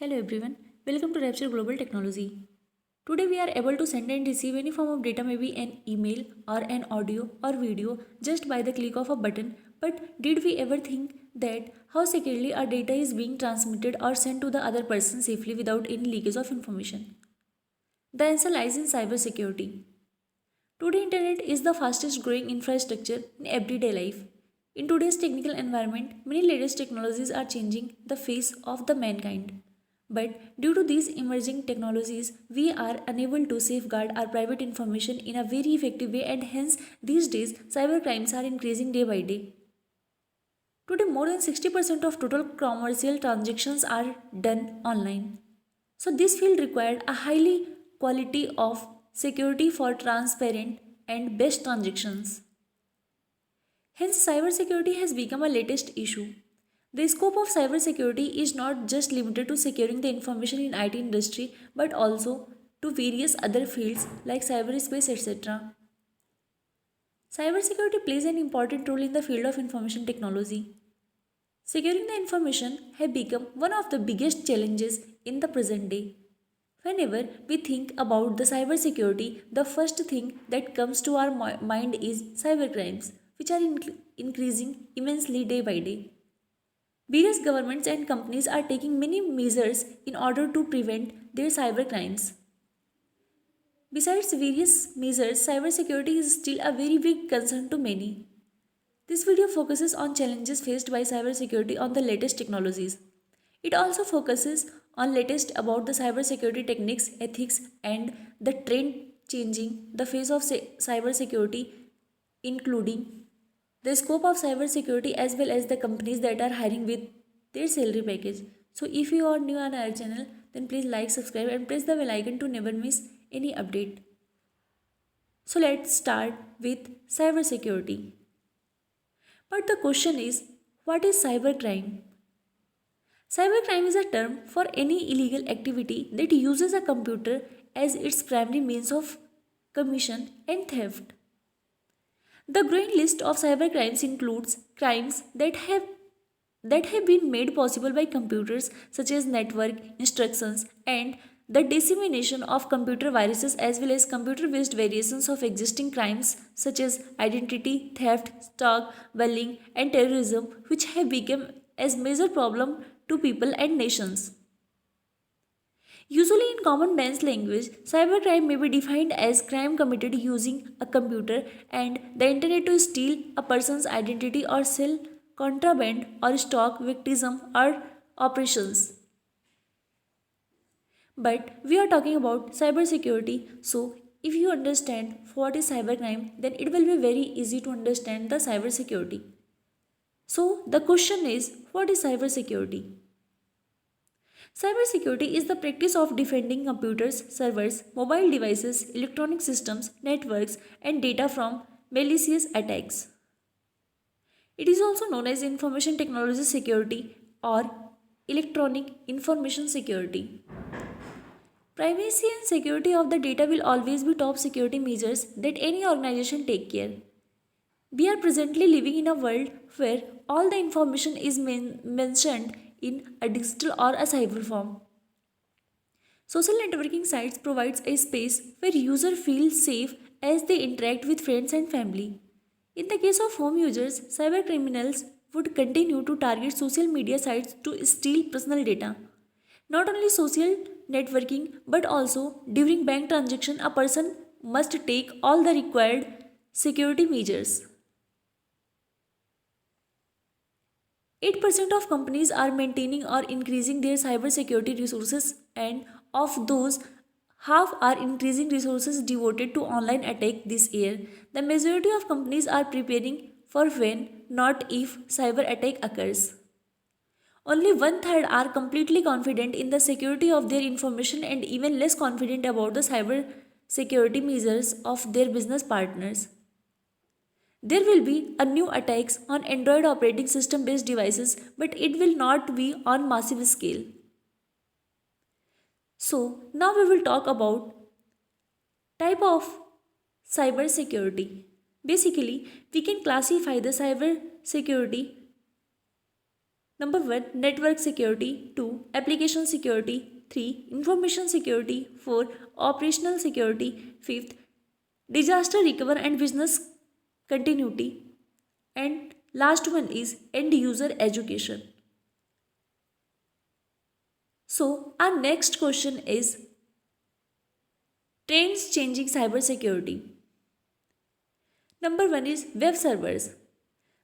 Hello everyone, welcome to Rapture Global Technology. Today we are able to send and receive any form of data, maybe an email or an audio or video, just by the click of a button. But did we ever think that how securely our data is being transmitted or sent to the other person safely without any leakage of information? The answer lies in cybersecurity. Today, internet is the fastest growing infrastructure in everyday life. In today's technical environment, many latest technologies are changing the face of the mankind. But due to these emerging technologies, we are unable to safeguard our private information in a very effective way, and hence these days cybercrimes are increasing day by day. Today, more than 60% of total commercial transactions are done online. So this field required a highly quality of security for transparent and best transactions. Hence, cybersecurity has become a latest issue. The scope of cybersecurity is not just limited to securing the information in IT industry but also to various other fields like cyberspace, etc. Cybersecurity plays an important role in the field of information technology. Securing the information has become one of the biggest challenges in the present day. Whenever we think about the cybersecurity, the first thing that comes to our mind is cybercrimes, which are increasing immensely day by day. Various governments and companies are taking many measures in order to prevent their cybercrimes. Besides various measures, cybersecurity is still a very big concern to many. This video focuses on challenges faced by cybersecurity on the latest technologies. It also focuses on latest about the cybersecurity techniques, ethics, and the trend changing the face of cybersecurity, including the scope of cybersecurity as well as the companies that are hiring with their salary package. So if you are new on our channel, then please like, subscribe and press the bell icon to never miss any update. So let's start with cybersecurity. But the question is, what is cybercrime? Cybercrime is a term for any illegal activity that uses a computer as its primary means of commission and theft. The growing list of cybercrimes includes crimes that have been made possible by computers, such as network instructions and the dissemination of computer viruses, as well as computer based variations of existing crimes such as identity theft, stock bullying, and terrorism, which have become as major problem to people and nations. Usually, in common man's language, cybercrime may be defined as crime committed using a computer and the internet to steal a person's identity or sell contraband or stock, victimism, or operations. But we are talking about cybersecurity, so if you understand what is cybercrime, then it will be very easy to understand the cybersecurity. So the question is, what is cybersecurity? Cybersecurity is the practice of defending computers, servers, mobile devices, electronic systems, networks, and data from malicious attacks. It is also known as information technology security or electronic information security. Privacy and security of the data will always be top security measures that any organization take care. We are presently living in a world where all the information is mentioned in a digital or a cyber form. Social networking sites provides a space where users feel safe as they interact with friends and family. In the case of home users, cybercriminals would continue to target social media sites to steal personal data. Not only social networking but also during bank transaction, a person must take all the required security measures. 8% of companies are maintaining or increasing their cybersecurity resources, and of those, half are increasing resources devoted to online attack this year. The majority of companies are preparing for when, not if, cyber attack occurs. Only one third are completely confident in the security of their information and even less confident about the cyber security measures of their business partners. There will be a new attacks on Android operating system based devices, but it will not be on massive scale. So now we will talk about type of cyber security. Basically, we can classify the cyber security: number 1, network security; 2, application security. 3. Information security. 4. Operational security. 5th, disaster recovery and business continuity. And last one is end user education. So our next question is trends changing cybersecurity. Number 1 is web servers.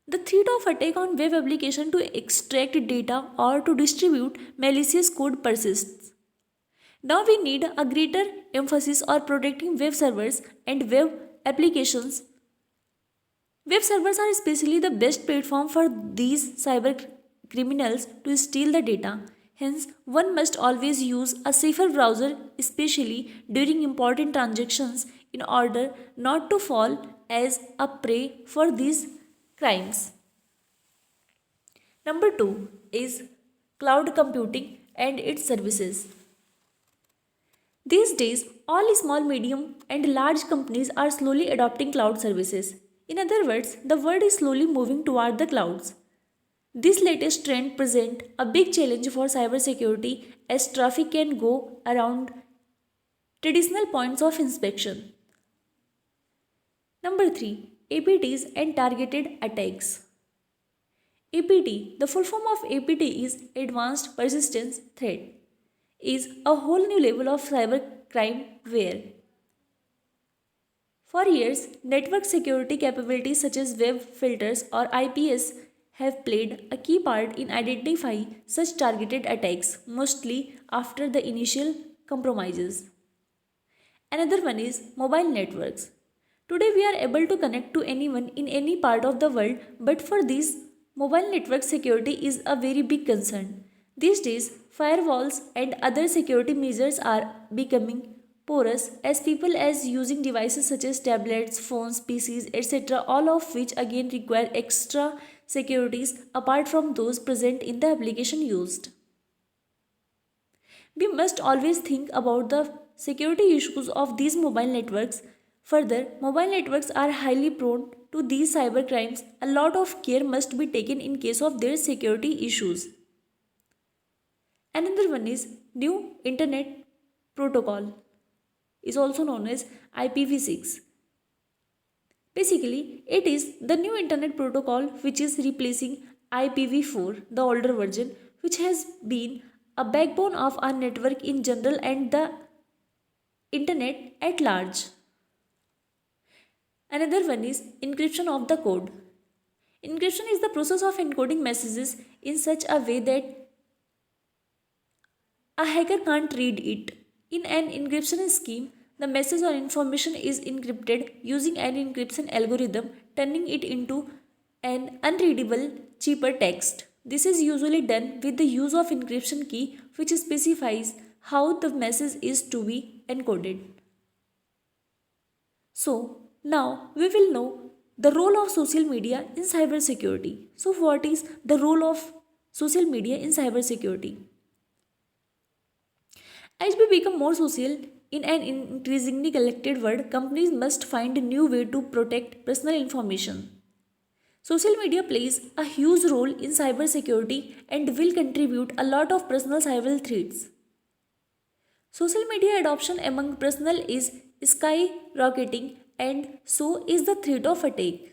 The threat of attack on web application to extract data or to distribute malicious code persists. Now we need a greater emphasis on protecting web servers and web applications. Web servers are especially the best platform for these cyber criminals to steal the data. Hence, one must always use a safer browser, especially during important transactions, in order not to fall as a prey for these crimes. Number 2 is cloud computing and its services. These days, all small, medium, and large companies are slowly adopting cloud services. In other words, the world is slowly moving toward the clouds. This latest trend presents a big challenge for cybersecurity as traffic can go around traditional points of inspection. Number 3. APTs and targeted attacks. APT, the full form of APT is Advanced Persistence Threat, is a whole new level of cybercrime where for years, network security capabilities such as web filters or IPS have played a key part in identifying such targeted attacks, mostly after the initial compromises. Another one is mobile networks. Today we are able to connect to anyone in any part of the world, but for this, mobile network security is a very big concern. These days, firewalls and other security measures are becoming porous as people as using devices such as tablets, phones, PCs, etc., all of which again require extra securities apart from those present in the application used. We must always think about the security issues of these mobile networks. Further, mobile networks are highly prone to these cyber crimes. A lot of care must be taken in case of their security issues. Another one is New Internet Protocol, is also known as IPv6. Basically, it is the new internet protocol which is replacing IPv4, the older version, which has been a backbone of our network in general and the internet at large. Another one is encryption of the code. Encryption is the process of encoding messages in such a way that a hacker can't read it. In an encryption scheme, the message or information is encrypted using an encryption algorithm, turning it into an unreadable, cheaper text. This is usually done with the use of encryption key, which specifies how the message is to be encoded. So, now we will know the role of social media in cybersecurity. So, what is the role of social media in cybersecurity? As we become more social in an increasingly collected world, companies must find a new way to protect personal information. Social media plays a huge role in cybersecurity and will contribute a lot of personal cyber threats. Social media adoption among personnel is skyrocketing and so is the threat of attack.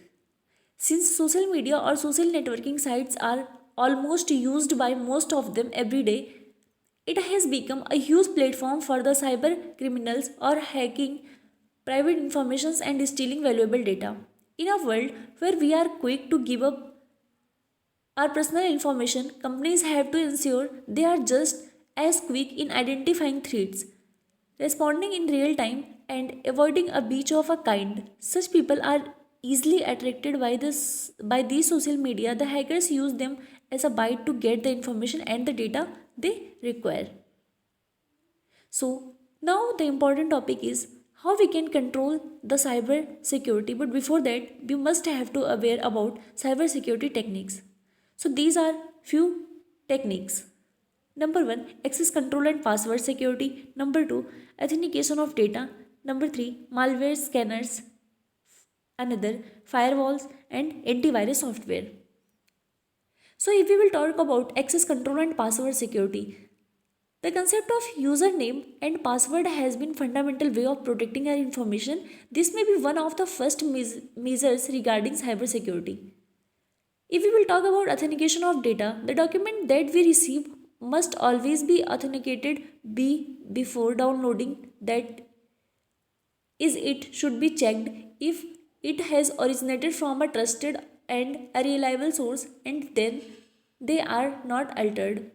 Since social media or social networking sites are almost used by most of them every day, it has become a huge platform for the cyber criminals or hacking private information and stealing valuable data. In a world where we are quick to give up our personal information, companies have to ensure they are just as quick in identifying threats, responding in real time, and avoiding a breach of a kind. Such people are easily attracted by these social media. The hackers use them as a bait to get the information and the data they require. So now the important topic is how we can control the cyber security, but before that we must have to aware about cyber security techniques. So these are few techniques. Number 1, access control and password security. Number 2, authentication of data. Number 3, malware scanners. Another, firewalls and antivirus software. So if we will talk about access control and password security, The concept of username and password has been fundamental way of protecting our information. This may be one of the first measures regarding cybersecurity. If we will talk about authentication of data, the document that we receive must always be authenticated before downloading. That is, it should be checked if it has originated from a trusted and a reliable source, and then they are not altered.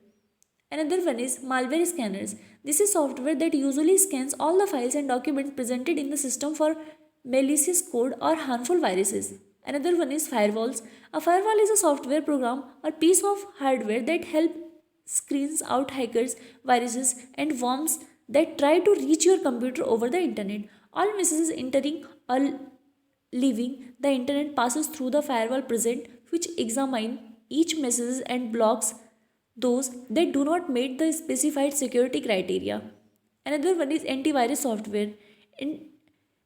Another one is malware scanners. This is software that usually scans all the files and documents presented in the system for malicious code or harmful viruses. Another one is firewalls. A firewall is a software program or piece of hardware that helps screens out hackers, viruses, and worms that try to reach your computer over the internet. All messages entering or leaving the internet passes through the firewall present, which examine each message and blocks those that do not meet the specified security criteria. Another one is antivirus software. In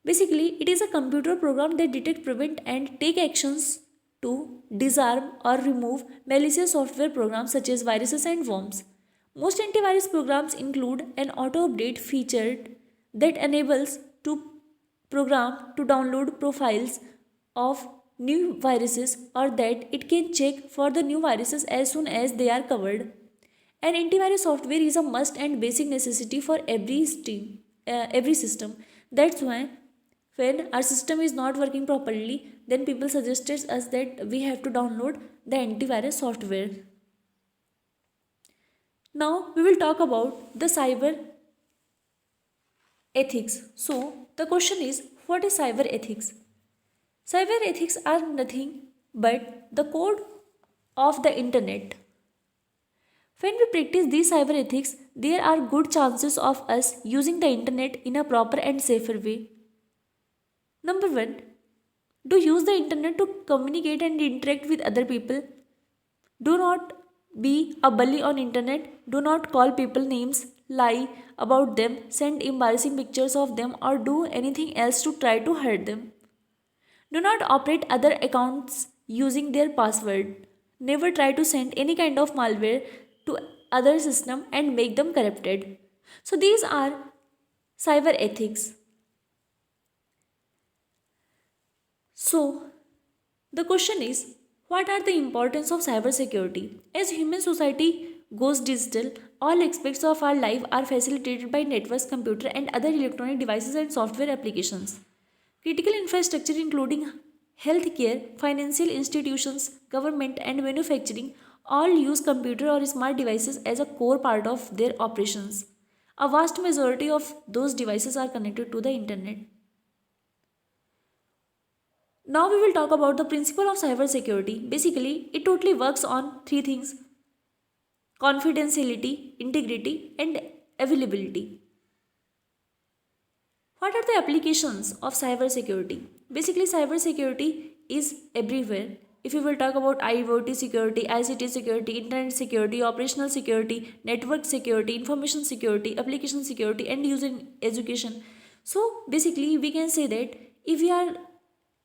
Basically, it is a computer program that detect, prevent, and take actions to disarm or remove malicious software programs such as viruses and worms. Most antivirus programs include an auto update feature that enables to program to download profiles of new viruses, or that it can check for the new viruses as soon as they are covered. And antivirus software is a must and basic necessity for every system. That's why when our system is not working properly, then people suggested us that we have to download the antivirus software. Now we will talk about the cyber ethics. So the question is, what is cyber ethics? Cyber ethics are nothing but the code of the internet. When we practice these cyber ethics, there are good chances of us using the internet in a proper and safer way. Number 1. Do use the internet to communicate and interact with other people. Do not be a bully on internet. Do not call people names, lie about them, send embarrassing pictures of them, or do anything else to try to hurt them. Do not operate other accounts using their password. Never try to send any kind of malware to other system and make them corrupted. So these are cyber ethics. So the question is, what are the importance of cybersecurity? As human society goes digital, all aspects of our life are facilitated by networks, computer, and other electronic devices and software applications. Critical infrastructure including healthcare, financial institutions, government, and manufacturing all use computer or smart devices as a core part of their operations. A vast majority of those devices are connected to the internet. Now we will talk about the principle of cybersecurity. Basically, it totally works on three things: confidentiality, integrity, and availability. What are the applications of cybersecurity? Basically, cybersecurity is everywhere. If you will talk about IoT security, ICT security, internet security, operational security, network security, information security, application security, and user education. So basically, we can say that if we are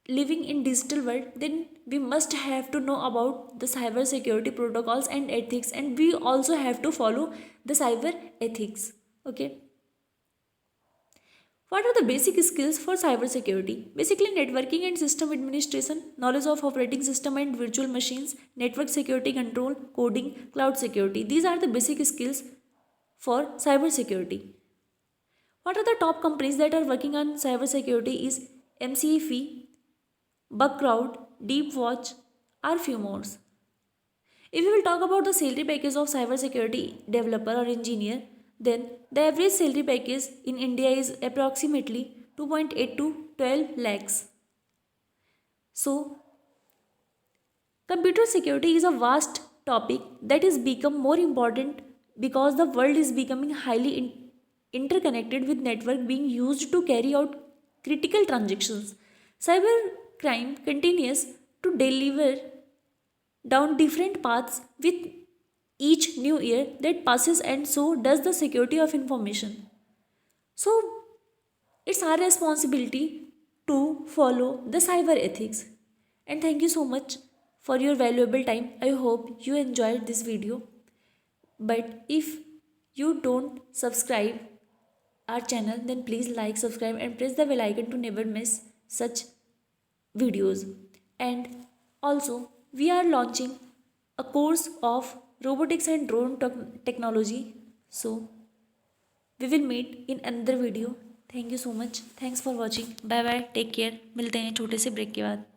living in digital world, then we must have to know about the cyber security protocols and ethics, and we also have to follow the cyber ethics. Okay. What are the basic skills for cybersecurity? Basically, networking and system administration, knowledge of operating system and virtual machines, network security control, coding, cloud security. These are the basic skills for cybersecurity. What are the top companies that are working on cybersecurity is McAfee, Bugcrowd, Deepwatch, are few more. If we will talk about the salary package of cybersecurity developer or engineer, then the average salary package in India is approximately 2.8 to 12 lakhs. So, computer security is a vast topic that is become more important because the world is becoming highly interconnected, with network being used to carry out critical transactions. Cybercrime continues to deliver down different paths with each new year that passes, and so does the security of information. So it's our responsibility to follow the cyber ethics. And thank you so much for your valuable time. I hope you enjoyed this video. But if you don't subscribe our channel, then please like, subscribe and press the bell icon to never miss such videos. And also we are launching a course of robotics and drone technology. So we will meet in another video. Thank you so much. Thanks for watching. Bye bye. Take care. मिलते हैं छोटे से break के बाद.